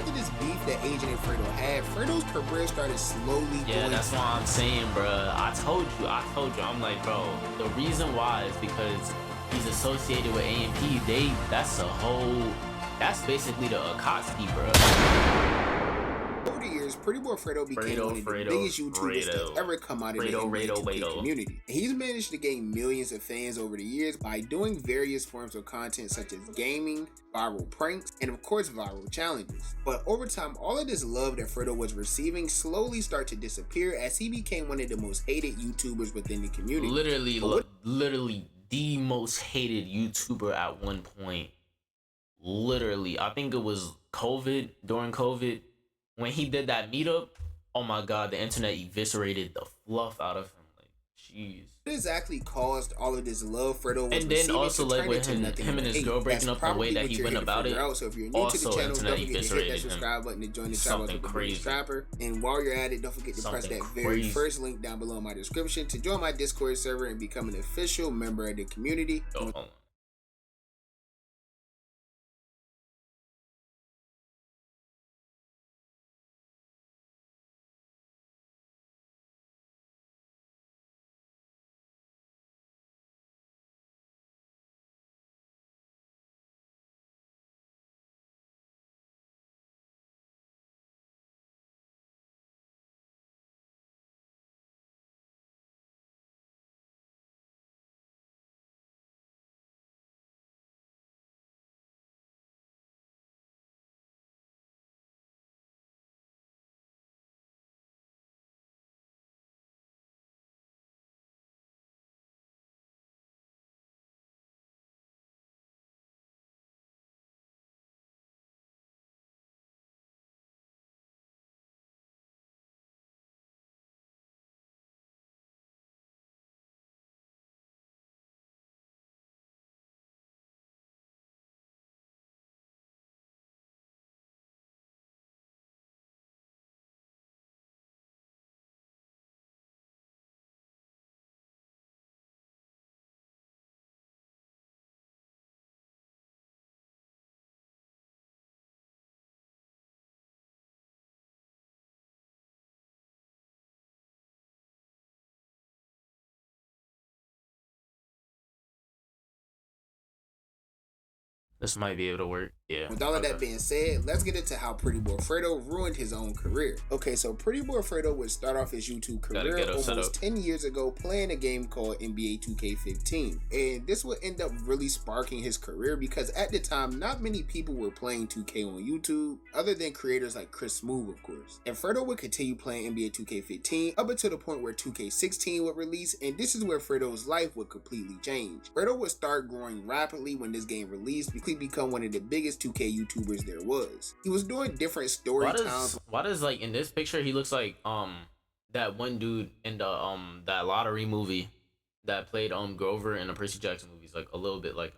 after this beef that Agent and Fredo had, Fredo's career started slowly going. That's what I'm saying, bro. I told you. I'm like, bro, the reason why is because he's associated with AMP. That's basically the Akatsuki, bro. Over the years, Pretty Boy Fredo became one of the biggest YouTubers that's ever come out of the NBA 2K community. And he's managed to gain millions of fans over the years by doing various forms of content such as gaming, viral pranks, and of course viral challenges. But over time, all of this love that Fredo was receiving slowly started to disappear as he became one of the most hated YouTubers within the community. Literally the most hated YouTuber at one point. Literally, I think it was during COVID, when he did that meetup. Oh my god, the internet eviscerated the fluff out of him. Like, jeez. What exactly caused all of this love Fredo was and then also like with him and his girl breaking up, the way that he went about it. So if you're new to the channel, don't forget to hit that subscribe button to join the channel with the Trapper. And while you're at it, don't forget to press that very first link down below in my description to join my Discord server and become an official member of the community. Hold on. This might be able to work. Yeah. With all of that being said, let's get into how Pretty Boy Fredo ruined his own career. Okay, so Pretty Boy Fredo would start off his YouTube career almost 10 years ago playing a game called NBA 2K15. And this would end up really sparking his career because at the time, not many people were playing 2K on YouTube, other than creators like Chris Smooth, of course. And Fredo would continue playing NBA 2K15 up until the point where 2K16 would release, and this is where Fredo's life would completely change. Fredo would start growing rapidly when this game released, become one of the biggest 2K YouTubers there was. He was doing different story times. Why does like in this picture he looks like that one dude in the that lottery movie that played Grover in the Percy Jackson movies, like a little bit like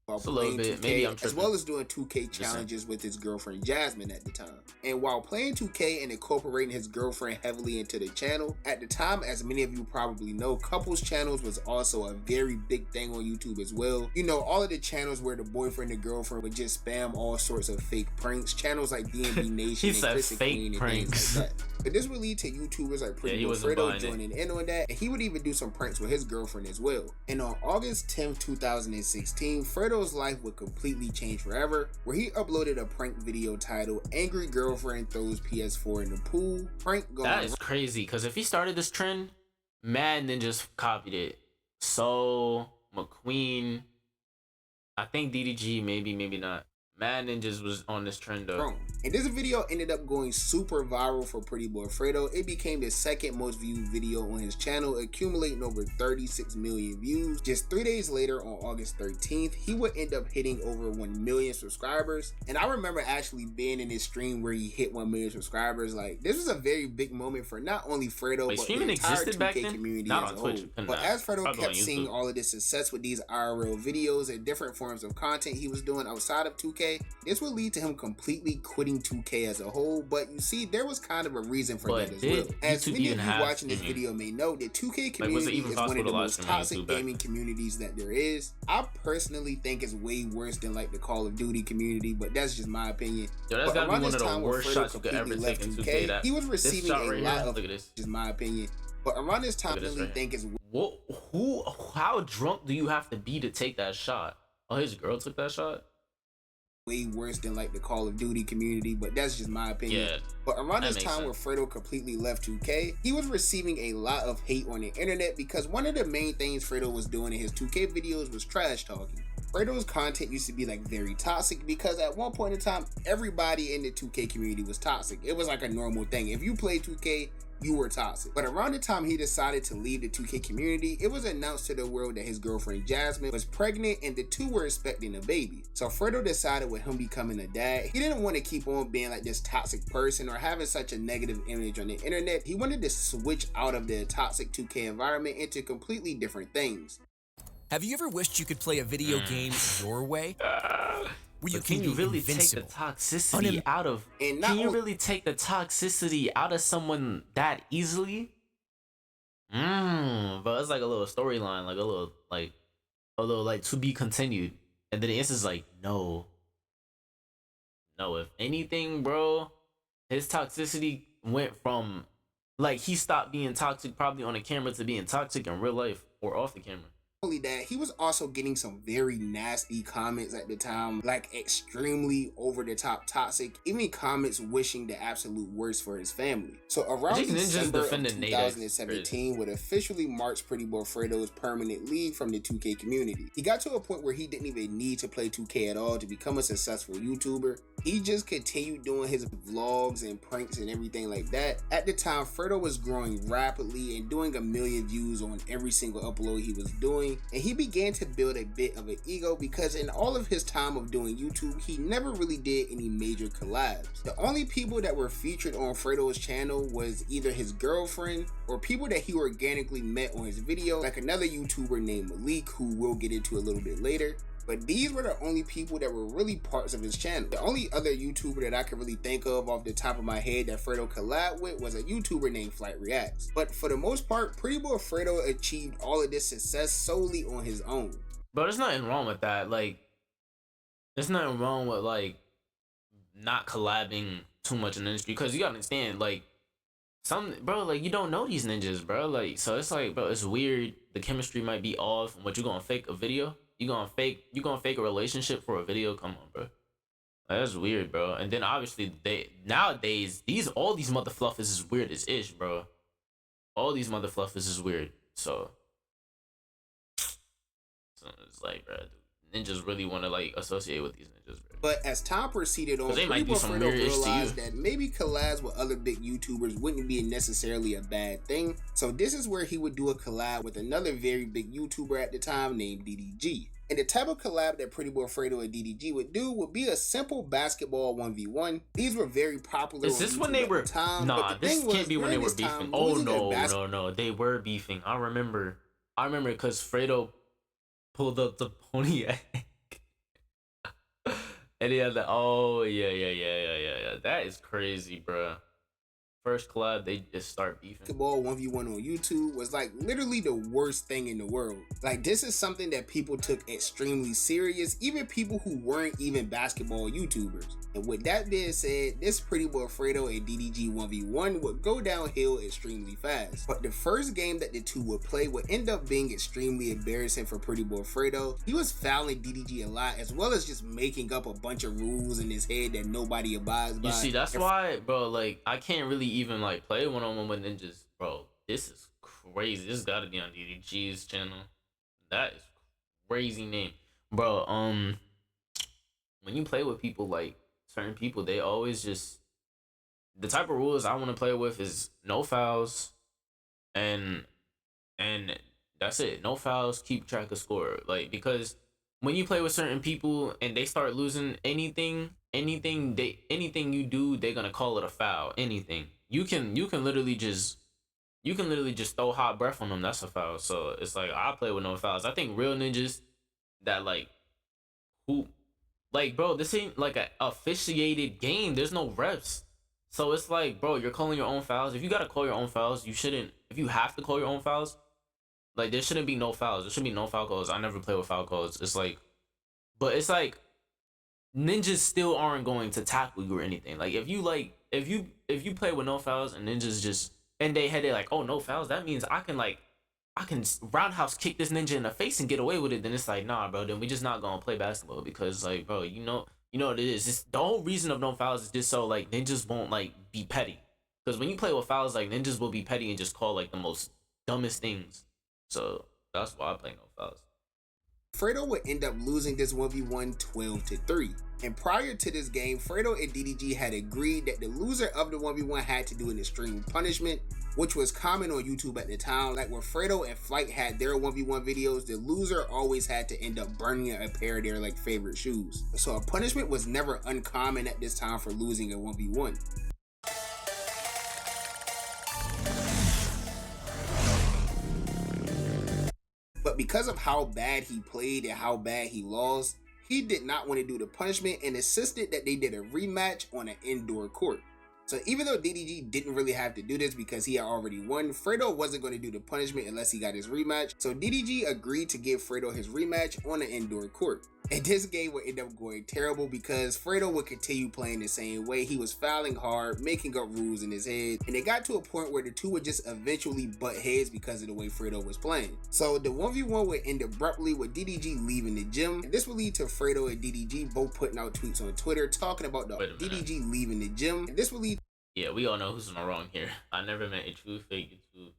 while playing 2K, maybe I'm tripping. As well as doing 2K challenges with his girlfriend Jasmine at the time. And while playing 2K and incorporating his girlfriend heavily into the channel, at the time, as many of you probably know, couples channels was also a very big thing on YouTube as well. You know, all of the channels where the boyfriend and girlfriend would just spam all sorts of fake pranks, channels like D&B Nation and Chris and Queen and things like that. But this would lead to YouTubers like Pretty Boy Fredo joining in on that, and he would even do some pranks with his girlfriend as well. And on August 10th, 2016, Fredo's life would completely change forever, where he uploaded a prank video titled "Angry Girlfriend Throws PS4 in the Pool." Prank going. That is crazy, because if he started this trend, Mad then just copied it. So McQueen, I think DDG, maybe not. Mad Ninjas was on this trend though. And this video ended up going super viral for Pretty Boy Fredo. It became the second most viewed video on his channel, accumulating over 36 million views. Just 3 days later, on August 13th, he would end up hitting over 1 million subscribers. And I remember actually being in his stream where he hit 1 million subscribers. Like, this was a very big moment for not only Fredo, but the entire 2K community as a whole. But as Fredo kept seeing all of this success with these IRL videos and different forms of content he was doing outside of 2K, 2K, this would lead to him completely quitting 2K as a whole, but you see, there was kind of a reason for that as well. As many of you watching this video may know, the 2K community is one of the most toxic gaming communities that there is. I personally think it's way worse than like the Call of Duty community, but that's just my opinion. Yo, that's gotta be one of the worst shots you could ever take in 2K. He was receiving a lot of, just my opinion. But around this time, I really think it's how drunk do you have to be to take that shot? Oh, his girl took that shot? Way worse than like the Call of Duty community, but that's just my opinion. Yeah, but around this time where Fredo completely left 2K, he was receiving a lot of hate on the internet because one of the main things Fredo was doing in his 2K videos was trash talking. Fredo's content used to be like very toxic because at one point in time, everybody in the 2K community was toxic. It was like a normal thing. If you played 2K, you were toxic. But around the time he decided to leave the 2K community, it was announced to the world that his girlfriend Jasmine was pregnant and the two were expecting a baby. So Fredo decided with him becoming a dad, he didn't want to keep on being like this toxic person or having such a negative image on the internet. He wanted to switch out of the toxic 2K environment into completely different things. Have you ever wished you could play a video game your way? Where you can you really take the toxicity out of? Can you really take the toxicity out of someone that easily? But it's like a little storyline, like a little like to be continued, and then the answer's like no. If anything, bro, his toxicity went from like he stopped being toxic probably on the camera to being toxic in real life or off the camera. Only that, he was also getting some very nasty comments at the time, like extremely over the top toxic, even comments wishing the absolute worst for his family. So around December of 2017 would officially mark Pretty Boy Fredo's permanent leave from the 2K community. He got to a point where he didn't even need to play 2K at all to become a successful YouTuber. He just continued doing his vlogs and pranks and everything like that. At the time, Fredo was growing rapidly and doing 1 million views on every single upload he was doing. And he began to build a bit of an ego because in all of his time of doing YouTube, he never really did any major collabs. The only people that were featured on Fredo's channel was either his girlfriend or people that he organically met on his video, like another YouTuber named Malik, who we'll get into a little bit later. But these were the only people that were really parts of his channel. The only other YouTuber that I could really think of off the top of my head that Fredo collabed with was a YouTuber named Flight Reacts. But for the most part, Pretty Boy Fredo achieved all of this success solely on his own. But there's nothing wrong with that. Like, there's nothing wrong with like not collabing too much in the industry, because you gotta understand, like, like you don't know these ninjas, bro. Like, so it's like, bro, it's weird. The chemistry might be off, but you gonna fake a video? You gonna fake a relationship for a video? Come on, bro. That's weird, bro. And then obviously nowadays all these mother fluffers is weird as ish, bro. All these mother fluffers is weird. So it's like, bro, ninjas really want to like associate with these ninjas, bro. But as time proceeded on, Pretty Boy Fredo realized that maybe collabs with other big YouTubers wouldn't be necessarily a bad thing. So this is where he would do a collab with another very big YouTuber at the time named DDG. And the type of collab that Pretty Boy Fredo and DDG would do would be a simple basketball 1v1. These were very popular. Is this when they were? Nah, this can't be when they were beefing. Oh no, they were beefing. I remember because Fredo pulled up the Pontiac. And he had the yeah. That is crazy, bro. First collab, they just start beefing. Basketball 1v1 on YouTube was like literally the worst thing in the world. Like, this is something that people took extremely serious, even people who weren't even basketball YouTubers. And with that being said, this Pretty Boy Fredo and DDG 1v1 would go downhill extremely fast. But the first game that the two would play would end up being extremely embarrassing for Pretty Boy Fredo. He was fouling DDG a lot, as well as just making up a bunch of rules in his head that nobody abides by. You see, that's why, bro, like, I can't really even like play one-on-one with ninjas, bro. This is crazy. This gotta be on DDG's channel. That is crazy name, bro. When you play with people, like certain people, they always just, the type of rules I want to play with is no fouls, and that's it. No fouls. Keep track of score. Like, because when you play with certain people and they start losing anything you do, they're gonna call it a foul. Anything. You can literally just throw hot breath on them. That's a foul. So it's like, I play with no fouls. I think real ninjas that like Like, bro, this ain't like a officiated game. There's no refs. So it's like, bro, you're calling your own fouls. If you gotta call your own fouls, you shouldn't. If you have to call your own fouls, like there shouldn't be no fouls. There should be no foul calls. I never play with foul calls. It's like, but it's like ninjas still aren't going to tackle you or anything. Like if you play with no fouls and ninjas just and they had it like, oh, no fouls, that means I can roundhouse kick this ninja in the face and get away with it. Then it's like, nah, bro, then we just not gonna play basketball because like, bro, you know what it is. It's, the whole reason of no fouls is just so like ninjas won't like be petty. Because when you play with fouls, like ninjas will be petty and just call like the most dumbest things. So that's why I play no fouls. Fredo would end up losing this 1v1 12-3. And prior to this game, Fredo and DDG had agreed that the loser of the 1v1 had to do an extreme punishment, which was common on YouTube at the time. Like when Fredo and Flight had their 1v1 videos, the loser always had to end up burning a pair of their like favorite shoes. So a punishment was never uncommon at this time for losing a 1v1. But because of how bad he played and how bad he lost, he did not want to do the punishment and insisted that they did a rematch on an indoor court. So even though DDG didn't really have to do this because he had already won, Fredo wasn't going to do the punishment unless he got his rematch. So DDG agreed to give Fredo his rematch on an indoor court. And this game would end up going terrible because Fredo would continue playing the same way. He was fouling hard, making up rules in his head, and it got to a point where the two would just eventually butt heads because of the way Fredo was playing. So the 1v1 would end abruptly with DDG leaving the gym, and this would lead to Fredo and DDG both putting out tweets on Twitter talking about the DDG leaving the gym, and this would lead. Yeah, we all know who's in the wrong here. I never met a true fake YouTube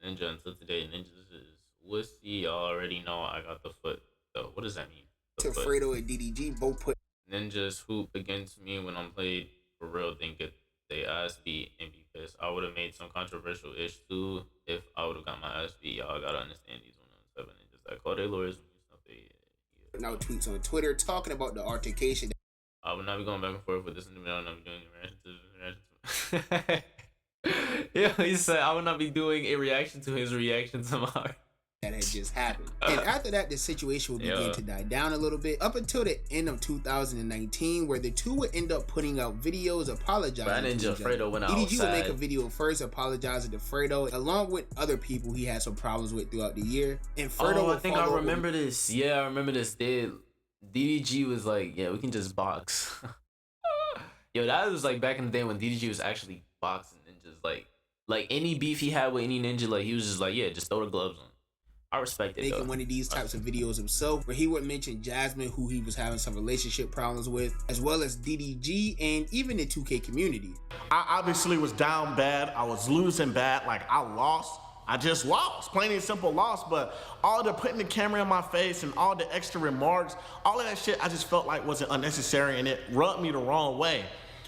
ninja until today. Ninjas is wussy. Y'all already know I got the foot. So what does that mean? To Fredo and DDG both put ninjas hoop against me when I'm played for real. Think it they ass beat, and because I would have made some controversial ish too if I would have got my ass beat. Y'all gotta understand these 107 ninjas that call their lawyers when you stuff they now tweets on Twitter talking about the altercation. I would not be going back and forth with this individual. I would not be doing reaction to yeah, he said I would not be doing a reaction to his reaction to mine. That had just happened. And after that, the situation would begin to die down a little bit up until the end of 2019, where the two would end up putting out videos apologizing to each other. Fredo went DDG would make a video first apologizing to Fredo, along with other people he had some problems with throughout the year. And Fredo I think I remember this. Yeah, I remember this. DDG was like, yeah, we can just box. Yo, that was like back in the day when DDG was actually boxing ninjas. Like any beef he had with any ninja, like he was just like, yeah, just throw the gloves on. I respect it. Making one of these types of videos himself, where he would mention Jasmine, who he was having some relationship problems with, as well as DDG and even the 2K community. I obviously was down bad. I was losing bad. Like I lost. I just lost, plain and simple lost. But all the putting the camera in my face and all the extra remarks, all of that shit, I just felt like wasn't unnecessary, and it rubbed me the wrong way.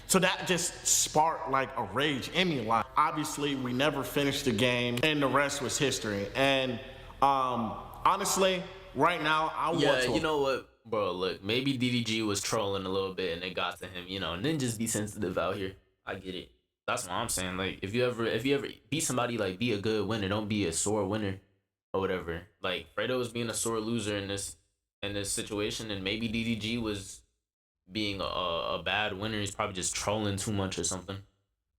So that just sparked like a rage in me. Like obviously we never finished the game, and the rest was history. And honestly, right now, I want to. Yeah, you know what, bro? Look, maybe DDG was trolling a little bit, and it got to him. You know, ninjas be sensitive out here. I get it. That's what I'm saying. Like, if you ever beat somebody, like, be a good winner. Don't be a sore winner or whatever. Like, Fredo was being a sore loser in this situation, and maybe DDG was being a bad winner. He's probably just trolling too much or something.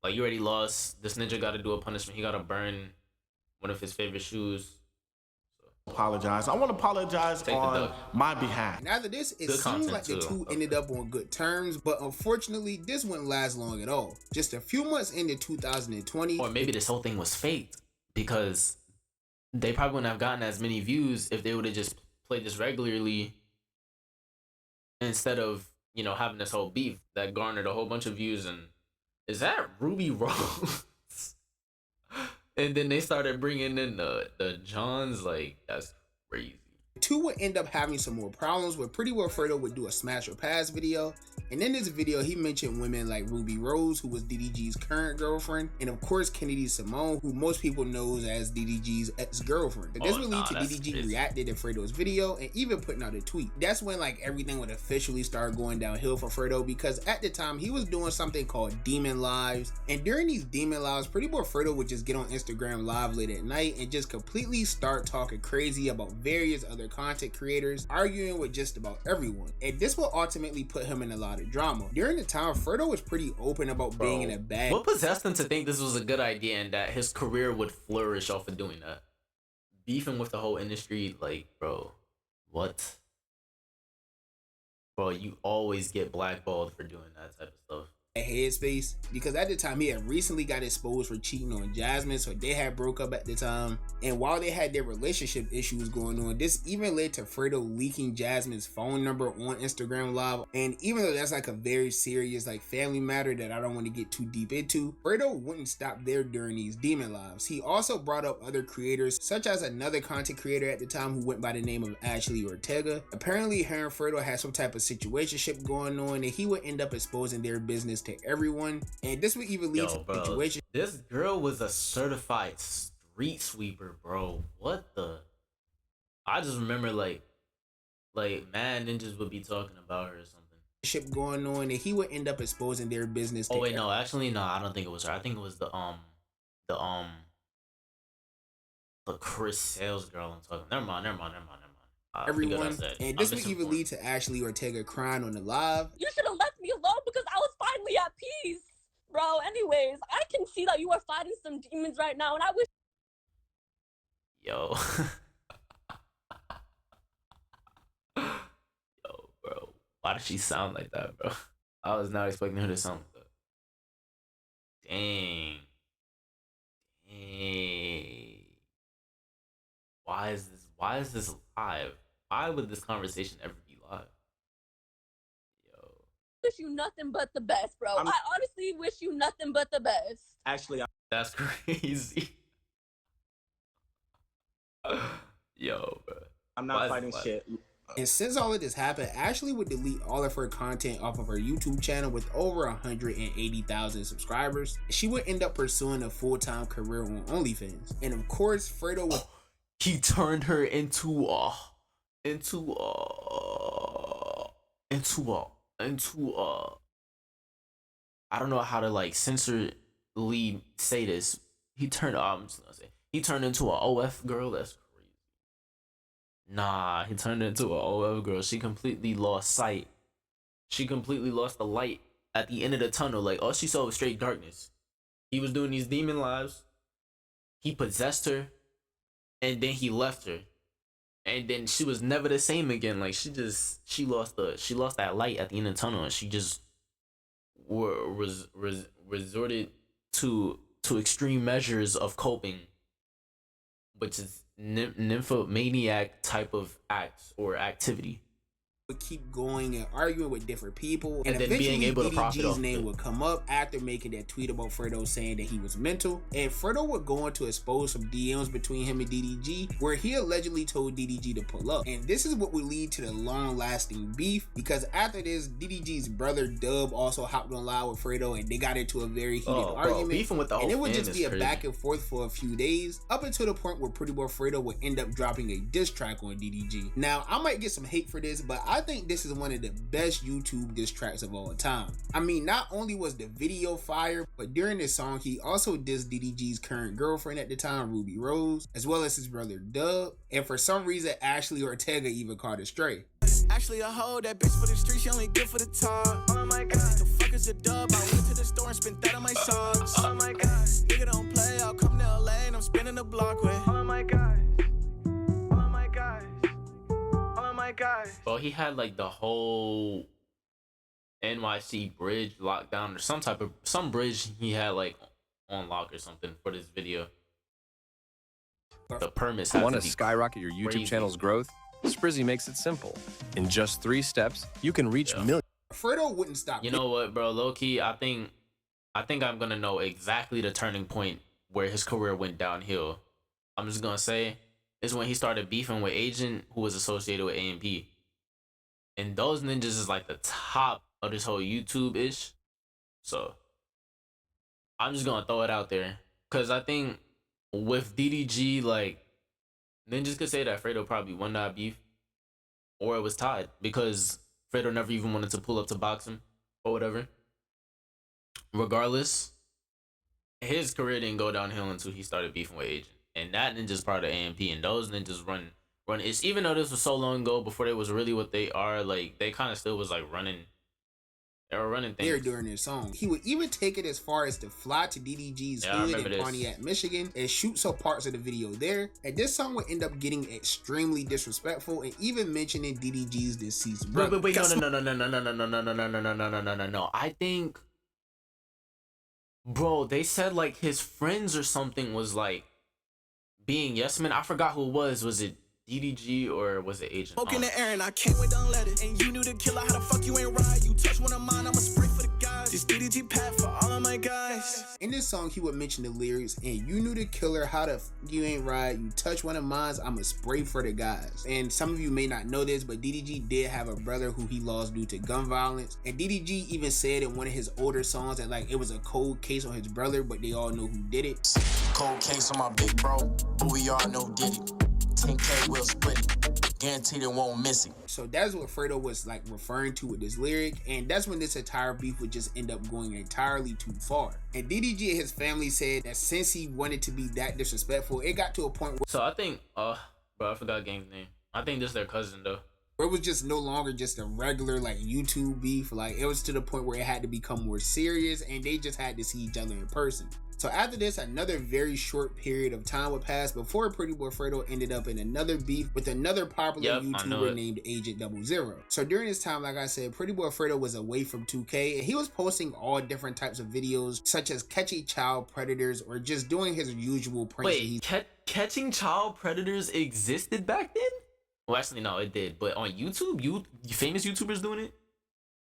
Like, you already lost. This ninja got to do a punishment. He got to burn one of his favorite shoes. Apologize. I want to apologize on my behalf. And after this, it seems like the two ended up on good terms, but unfortunately, this wouldn't last long at all. Just a few months into 2020. Or maybe this whole thing was fake, because they probably wouldn't have gotten as many views if they would have just played this regularly instead of, you know, having this whole beef that garnered a whole bunch of views. And is that Ruby Rose? And then they started bringing in the Johns. Like, that's crazy. The two would end up having some more problems, where Pretty Well Fredo would do a smash or pass video. And in this video, he mentioned women like Ruby Rose, who was DDG's current girlfriend, and of course Kennedy Simone, who most people knows as DDG's ex-girlfriend. But this would lead to DDG reacting to Fredo's video and even putting out a tweet. That's when like everything would officially start going downhill for Fredo, because at the time he was doing something called Demon Lives, and during these Demon Lives, Pretty Boy Fredo would just get on Instagram live late at night and just completely start talking crazy about various other other content creators, arguing with just about everyone. And this will ultimately put him in a lot of drama. During the time, Fredo was pretty open about being in a bad... What possessed him to think this was a good idea and that his career would flourish off of doing that? Beefing with the whole industry, like, bro, what? Bro, you always get blackballed for doing that type of stuff. Headspace, because at the time he had recently got exposed for cheating on Jasmine, so they had broke up at the time. And while they had their relationship issues going on, this even led to Fredo leaking Jasmine's phone number on Instagram Live. And even though that's like a very serious like family matter that I don't want to get too deep into, Fredo wouldn't stop there during these demon lives. He also brought up other creators, such as another content creator at the time who went by the name of Ashley Ortega. Apparently her and Fredo had some type of situationship going on, and he would end up exposing their business to everyone, and this would even lead to a situation. This girl was a certified street sweeper, bro. What the? I just remember like mad ninjas would be talking about her or something. Ship going on, and he would end up exposing their business. Oh wait, no, actually no, I don't think it was her. I think it was the Chris Sales girl I'm talking. Never mind. Everyone, and this would even lead to Ashley Ortega crying on the live. You should have left me alone because I was finally at peace, bro. Anyways, I can see that you are fighting some demons right now, and I wish. Yo, yo, bro, why does she sound like that, bro? I was not expecting her to sound like that. Dang. Why is this live? Why would this conversation ever be live? Yo. Wish you nothing but the best, bro. I honestly wish you nothing but the best. Actually, that's crazy. Yo, bro. I'm not fighting shit. And since all of this happened, Ashley would delete all of her content off of her YouTube channel with over 180,000 subscribers. She would end up pursuing a full-time career on OnlyFans. And of course, Fredo would... He turned her into I don't know how to like censorly say this. He turned into an OF girl. That's crazy. Nah, he turned into an OF girl. She completely lost sight. She completely lost the light at the end of the tunnel. Like all she saw was straight darkness. He was doing these demon lives. He possessed her. And then he left her, and then she was never the same again. Like she lost that light at the end of the tunnel, and she just resorted to extreme measures of coping, which is nymphomaniac type of acts or activity. Would keep going and arguing with different people, and then eventually being able to profit off name would come up after making that tweet about Fredo saying that he was mental, and Fredo would go on to expose some DMs between him and DDG where he allegedly told DDG to pull up, and this is what would lead to the long-lasting beef, because after this, DDG's brother Dub also hopped on live with Fredo and they got into a very heated argument, beefing with the whole and it would just be a crazy. back and forth for a few days, up until the point where Pretty Boy Fredo would end up dropping a diss track on DDG. Now, I might get some hate for this, but I think this is one of the best YouTube diss tracks of all time. I mean, not only was the video fire, but during this song, he also dissed DDG's current girlfriend at the time, Ruby Rose, as well as his brother Dub, and for some reason, Ashley Ortega even caught it straight. Actually, I hold that bitch for the street, she only good for the talk. Oh my god, the fuck is a dub? I went to the store and spent that on my socks. Oh my god, nigga don't play, I'll come to LA and I'm spinning the block with. Oh my god. Well, he had like the whole NYC bridge locked down or some bridge he had like on lock or something for this video. The permits had Want to skyrocket your YouTube crazy. Channel's growth? Sprizzy makes it simple. In just 3 steps, you can reach millions. Fredo wouldn't stop. You know what, bro? Low key, I think I'm gonna know exactly the turning point where his career went downhill. I'm just gonna say is when he started beefing with Agent, who was associated with AMP. And those ninjas is like the top of this whole YouTube-ish. So I'm just gonna throw it out there. Cause I think with DDG, like, ninjas could say that Fredo probably won that beef. Or it was tied. Because Fredo never even wanted to pull up to box him. Or whatever. Regardless, his career didn't go downhill until he started beefing with Agent. And that ninja's part of AMP, and those ninjas run run. It's even though this was so long ago before they was really what they are. Like they kind of still was like running. They were running things there during this song. He would even take it as far as to fly to DDG's hood in Pontiac, Michigan, and shoot some parts of the video there. And this song would end up getting extremely disrespectful and even mentioning DDG's deceased brother. Wait, no. I think, bro, they said like his friends or something was like being yes men. I forgot who it was. Was it DDG or was it Agent? Smoke in the air and I can't wait, don't let it. And you knew the killer, how the fuck you ain't right? You touch one of mine, I'ma spray for the guys. This DDG pat for all of my guys. In this song, he would mention the lyrics, and you knew the killer, how the you ain't right? You touch one of mine, I'ma spray for the guys. And some of you may not know this, but DDG did have a brother who he lost due to gun violence. And DDG even said in one of his older songs that like it was a cold case on his brother, but they all know who did it. Cold case on my big bro, who we all know did it. 10K will split it. Guaranteed it won't miss it. So that's what Fredo was like referring to with this lyric, and that's when this entire beef would just end up going entirely too far. And DDG and his family said that since he wanted to be that disrespectful, it got to a point where So I think, bro, I forgot Gang's name. I think this is their cousin though. it was just no longer just a regular like YouTube beef. Like it was to the point where it had to become more serious, and they just had to see each other in person. So after this, another very short period of time would pass before Pretty Boy Fredo ended up in another beef with another popular YouTuber named Agent 00. So during this time, like I said, Pretty Boy Fredo was away from 2K, and he was posting all different types of videos, such as catching child predators or just doing his usual pranks. Wait, catching child predators existed back then? Well, actually, no, it did. But on YouTube, you famous YouTubers doing it?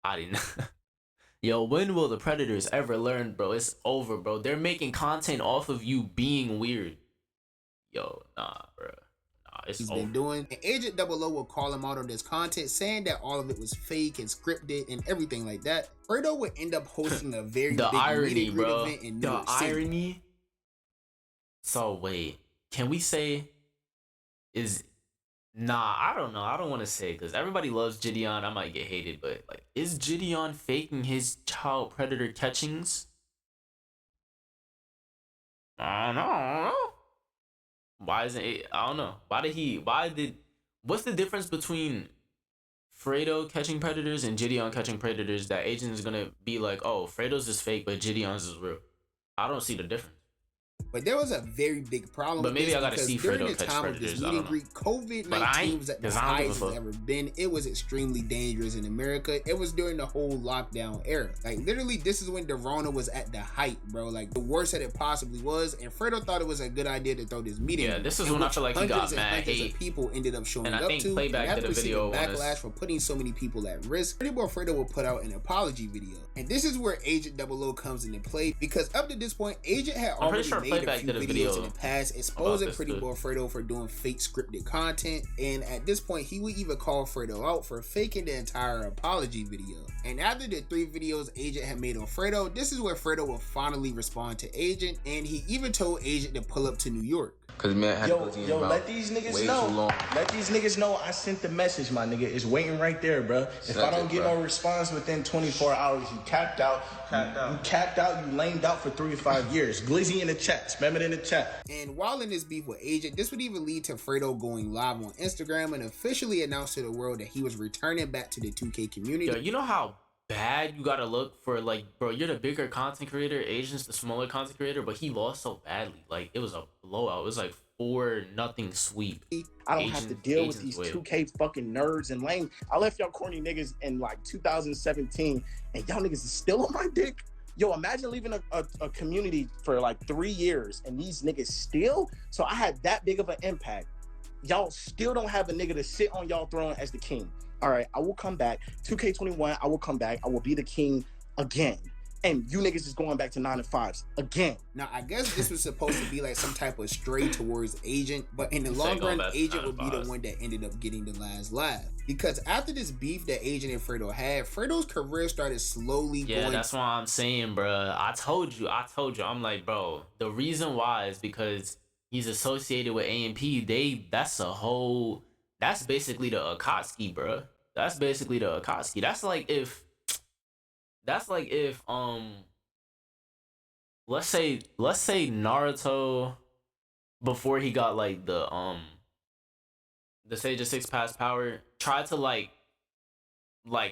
I didn't. Yo, when will the predators ever learn, bro? It's over, bro. They're making content off of you being weird. Yo, nah, bro. Nah, it's he's over. Been doing. And Agent 00 will call him out on this content, saying that all of it was fake and scripted and everything like that. Fredo would end up hosting a very the big irony, bro. event in New York City. Irony. So wait, can we say is? Nah, I don't know. I don't want to say because everybody loves Gideon. I might get hated, but like, is Gideon faking his child predator catchings? I don't know. Why isn't it? I don't know. What's the difference between Fredo catching predators and Gideon catching predators that Agent is gonna be like, oh, Fredo's is fake, but Gideon's is real? I don't see the difference. But there was a very big problem. But maybe I gotta see during Fredo the catch time predators. of this meet and greet, COVID-19 was at the highest it's ever been. It was extremely dangerous in America. It was during the whole lockdown era. Like literally, this is when the Rona was at the height, bro. Like the worst that it possibly was. And Fredo thought it was a good idea to throw this meeting. Yeah, this is when I feel like he got mad hate. Of people ended up showing and I up think to. Playback and did a video backlash for putting so many people at risk. Pretty Boy Fredo will put out an apology video, and this is where Agent 00 comes into play because up to this point, Agent had already made a few videos in the past exposing Pretty Boy Fredo for doing fake scripted content, and at this point he would even call Fredo out for faking the entire apology video. And after the 3 videos Agent had made on Fredo, this is where Fredo will finally respond to Agent, and he even told Agent to pull up to New York. Cause man, had yo, let these niggas know. Let these niggas know I sent the message, my nigga. It's waiting right there, bro. If I don't get no response within 24 hours, you capped out. You capped out. You lamed out for 3 to 5 years. Glizzy in the chat. Spam it in the chat. And while in this beef with Agent, this would even lead to Fredo going live on Instagram and officially announce to the world that he was returning back to the 2K community. Yo, you know how bad you gotta look for, like, bro, you're the bigger content creator, Agent's the smaller content creator, but he lost so badly. Like, it was a blowout. It was like 4-0 sweep. I don't have to deal with these 2K fucking nerds and lame. I left y'all corny niggas in like 2017 and y'all niggas is still on my dick. Yo, imagine leaving a community for like 3 years and these niggas still. So I had that big of an impact. Y'all still don't have a nigga to sit on y'all throne as the king. All right, I will come back. 2K21, I will come back. I will be the king again. And you niggas is going back to 9 and 5s again. Now, I guess this was supposed to be like some type of stray towards Agent, but in the long run, Agent would be the one that ended up getting the last laugh. Because after this beef that Agent and Fredo had, Fredo's career started slowly going. Yeah, that's what I'm saying, bro. I told you. I'm like, bro, the reason why is because he's associated with AMP. That's basically the Akatsuki, bro. That's basically the Akatsuki. That's like if let's say Naruto before he got like the the Sage of Six Pass Power, tried to like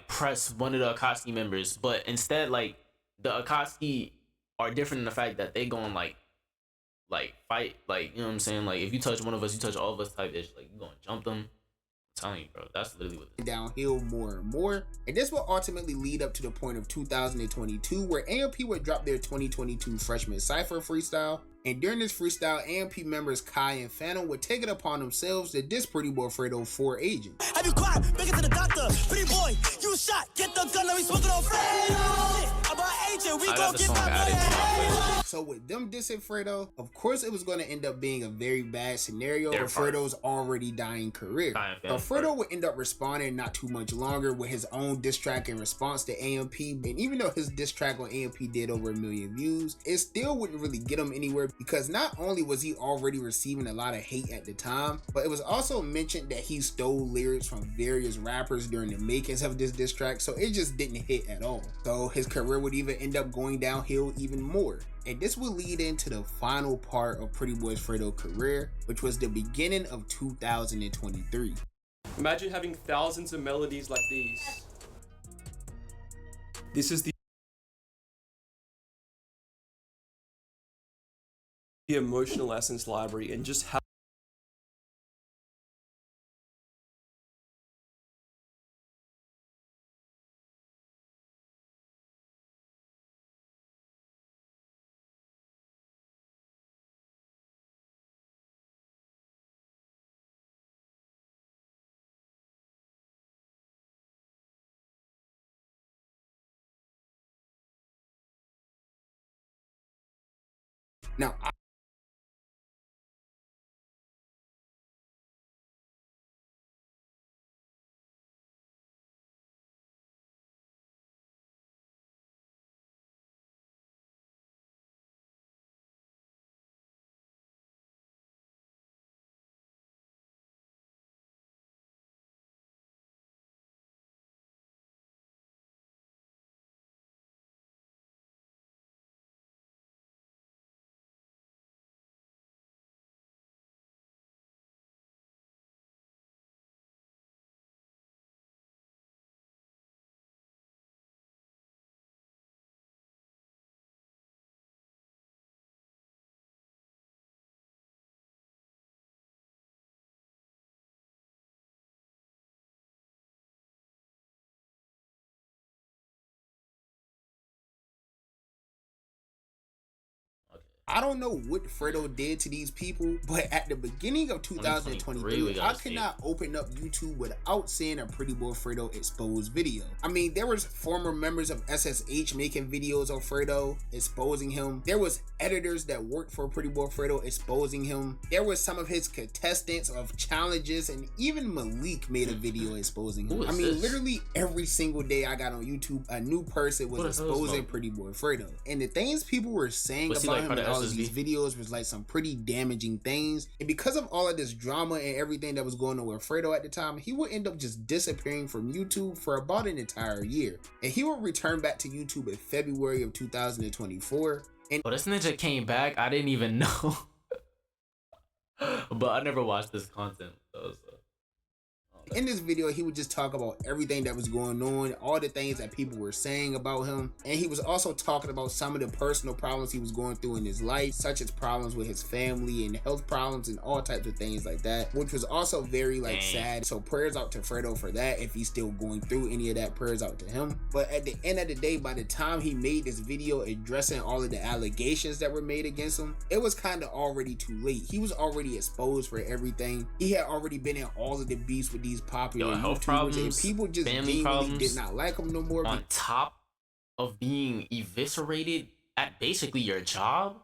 press one of the Akatsuki members, but instead like the Akatsuki are different in the fact that they going like fight, like, you know what I'm saying? Like if you touch one of us, you touch all of us type ish. Like you gonna jump them. I'm telling you, bro, that's literally what it is. Downhill more and more, and this will ultimately lead up to the point of 2022 where AMP would drop their 2022 freshman cypher freestyle. And during this freestyle, AMP members Kai and Phantom would take it upon themselves to diss Pretty Boy Fredo for aging. Have you cried? Bring it to the doctor. Pretty boy, you shot. Get the gun, let me smoking on Fredo. About agent, we gon' get that money. So with them dissing Fredo, of course it was going to end up being a very bad scenario for Fredo's already dying career. But Fredo would end up responding not too much longer with his own diss track in response to AMP. And even though his diss track on AMP did over 1 million views, it still wouldn't really get him anywhere, because not only was he already receiving a lot of hate at the time, but it was also mentioned that he stole lyrics from various rappers during the makings of this diss track, so it just didn't hit at all. So his career would even end up going downhill even more. And this would lead into the final part of Pretty Boy's Fredo career, which was the beginning of 2023. Imagine having thousands of melodies like these. This is the emotional essence library, and just how Now, I don't know what Fredo did to these people, but at the beginning of 2023, I could not open up YouTube without seeing a Pretty Boy Fredo exposed video. I mean, there was former members of SSH making videos of Fredo, exposing him. There was editors that worked for Pretty Boy Fredo exposing him. There was some of his contestants of challenges, and even Malik made a video exposing him. I mean, literally every single day I got on YouTube, a new person was exposing Pretty Boy Fredo. And the things people were saying about him in all of these videos was like some pretty damaging things. And because of all of this drama and everything that was going on with Fredo at the time, he would end up just disappearing from YouTube for about an entire year. And he would return back to YouTube in February of 2024. And this ninja came back. I didn't even know. But I never watched this content though, so. In this video, he would just talk about everything that was going on, all the things that people were saying about him. And he was also talking about some of the personal problems he was going through in his life, such as problems with his family and health problems and all types of things like that, which was also very sad. So prayers out to Fredo for that. If he's still going through any of that, prayers out to him. But at the end of the day, by the time he made this video addressing all of the allegations that were made against him, it was kind of already too late. He was already exposed for everything. He had already been in all of the beefs with these popular health YouTubers, problems, and people just genuinely did not like him no more. On top of being eviscerated at basically your job,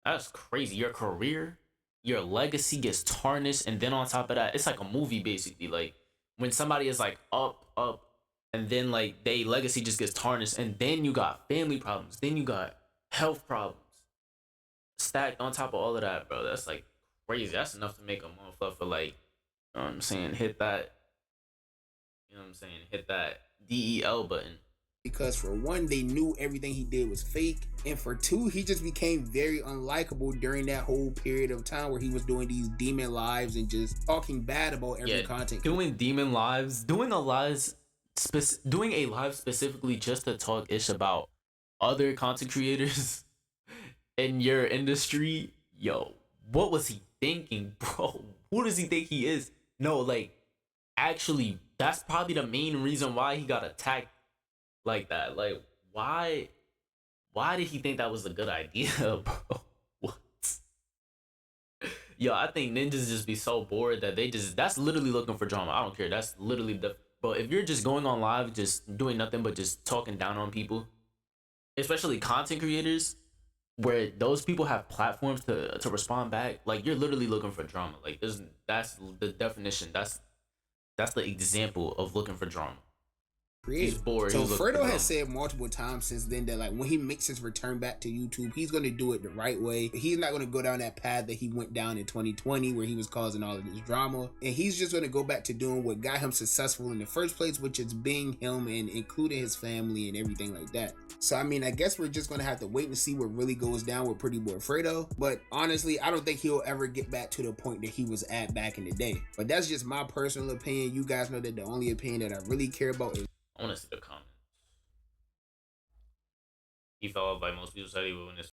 that's crazy. Your career, your legacy gets tarnished, and then on top of that, it's like a movie basically. Like when somebody is like up, and then like they legacy just gets tarnished, and then you got family problems, then you got health problems stacked on top of all of that, bro. That's like crazy. That's enough to make a motherfucker like, you know what I'm saying, hit that. You know what I'm saying? Hit that DEL button. because for one, they knew everything he did was fake, and for two, he just became very unlikable during that whole period of time where he was doing these demon lives and just talking bad about every content. Doing demon lives, doing a live specifically just to talk ish about other content creators in your industry. Yo, what was he thinking, bro? Who does he think he is? No, like, actually, that's probably the main reason why he got attacked like that. Like, why did he think that was a good idea, bro? What? Yo, I think ninjas just be so bored that that's literally looking for drama. I don't care. That's literally but if you're just going on live, just doing nothing but just talking down on people, especially content creators, where those people have platforms to respond back, like, you're literally looking for drama. Like, that's the definition. That's the example of looking for drama. He's bored. So Fredo has said multiple times since then that, like, when he makes his return back to YouTube, he's going to do it the right way. He's not going to go down that path that he went down in 2020 where he was causing all of this drama, and he's just going to go back to doing what got him successful in the first place, which is being him and including his family and everything like that. So I mean, I guess we're just going to have to wait and see what really goes down with Pretty Boy Fredo, but honestly, I don't think he'll ever get back to the point that he was at back in the day. But that's just my personal opinion. You guys know that the only opinion that I really care about is... I want to see the comments. He fell off like most people said he would win this